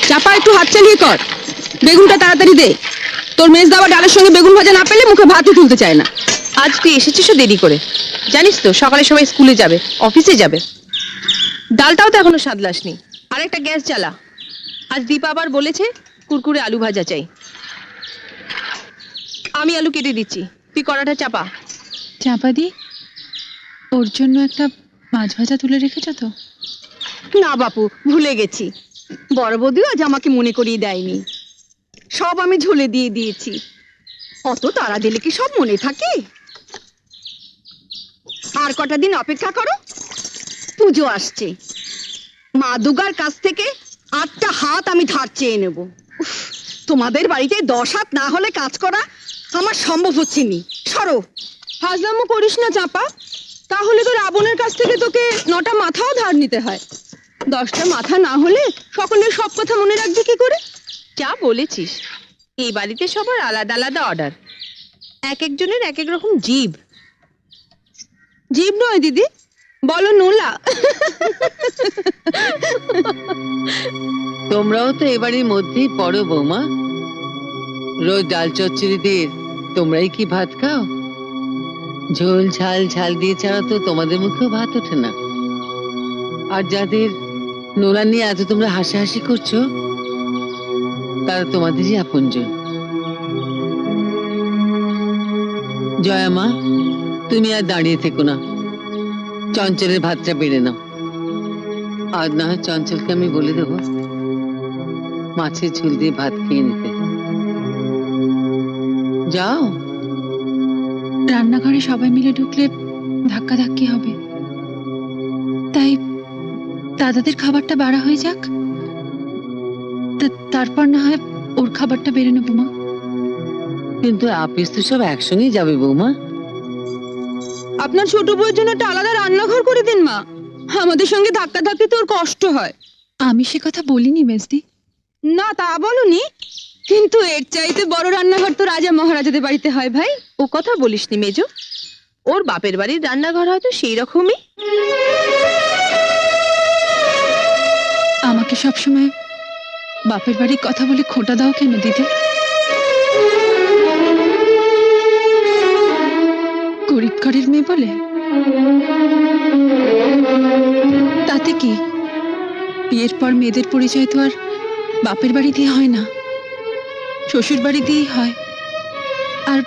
চাপা, একটু হাত চালিয়ে কর, বেগুনটা তাড়াতাড়ি দে। তোর মেজ দাবা ডালের সঙ্গে বেগুন ভাজা না পেলে মুখে ভাতই তুলতে চায় না। আজ তুই এসেছিস দেরি করে, জানিস তো সকালে সবাই স্কুলে যাবে, অফিসে যাবে। ডালটাও তো এখনো সাদলাসনি। আর একটা গ্যাস জ্বালা। আজ দীপা আবার বলেছে কুরকুরে আলু ভাজা চাই। আমি আলু কেটে দিচ্ছি, তুই কড়াটা চাপা। চাপা দি, ওর জন্য একটা মাছ ভাজা তুলে রেখেছো তো? না বাপু, ভুলে গেছি। বড় বৌদিও আজ আমাকে মনে করিয়ে দেয়নি। সব আমি ঝোলে দিয়ে দিয়েছি। অত তাড়া দিলে কি সব মনে থাকে? আর কটা দিন অপেক্ষা করো, পুজো আসছে। মা দুর্গার কাছ থেকে 8টা হাত আমি ধার চেয়ে নেব। উফ, তোমাদের বাড়িতে 10 হাত না হলে কাজ করা আমার সম্ভব হচ্ছে নি। সরো। হাজলামো করিস না চাপা, তাহলে তো রাবণের কাছ থেকে তোকে 9টা মাথাও ধার নিতে হয়। 10টা মাথা না হলে সকলের সব কথা মনে রাখবি কি করে? যা বলেছিস, এই বাড়িতে সবার আলাদা আলাদা অর্ডার, এক একজনের এক এক রকম জিভ। জীব নয় দিদি, বলো নোলা। তোমরাও তো এবারের মধ্যেই পড়ো বৌমা। রোজ ডাল চচ্চড়ি দিয়ে তোমরাই কি ভাত খাও? ঝোল ঝাল ঝাল দিয়ে ছাড়া তো তোমাদের মুখেও ভাত ওঠে না। আর যাদের নোলা নিয়ে এত তোমরা হাসাহাসি করছো, তারা তোমাদেরই আপনজন। জয়া মা, তুমি আর দাঁড়িয়ে থেকো না, চঞ্চলের ভাতটা বেড়ে নাও। আজ না হয় চঞ্চলকে আমি বলে দেবো মাছের ঝোল দিয়ে ভাত খেয়ে নিতে। যাও। রান্নাঘরে সবাই মিলে ঢুকলে ধাক্কাধাক্কি হবে, তাই দাদাদের খাবারটা বাড়া হয়ে যাক, তারপর না হয় ওর খাবারটা বেড়ে নেবো মা। কিন্তু আপিস তো সব একসঙ্গেই যাবে বৌমা। আপনার ছোট বউয়ের জন্য একটা আলাদা রান্নাঘর করে দিন মা, আমাদের সঙ্গে ধাক্কা ধাক্কি তোর কষ্ট হয়। আমি সে কথা বলিনি মেজদি। না তা বলনি, কিন্তু এর চাইতে বড় রান্নাঘর তো রাজা মহারাজাদের বাড়িতে হয় ভাই। ও কথা বলিসনি মেজো, ওর বাপের বাড়ির রান্নাঘর হয়তো সেই রকমই। আমাকে সবসময় বাপের বাড়ির কথা বলে খোঁটা দাও কেন দিদি? গরিব ঘরের মেয়ে বলে? তাতে কি, বিয়ের পর মেয়েদের পরিচয় তো আর বাপের বাড়ি দিয়ে হয় না, শ্বশুর বাড়ি দিয়েই হয়। আর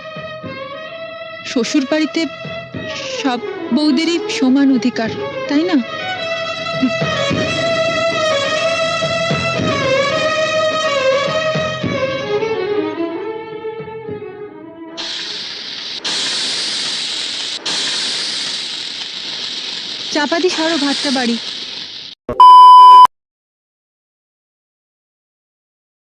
শ্বশুর বাড়িতে সব বউদেরই সমান অধিকার, তাই না? চাপা দি, সরো, ভাতটা বাড়ি।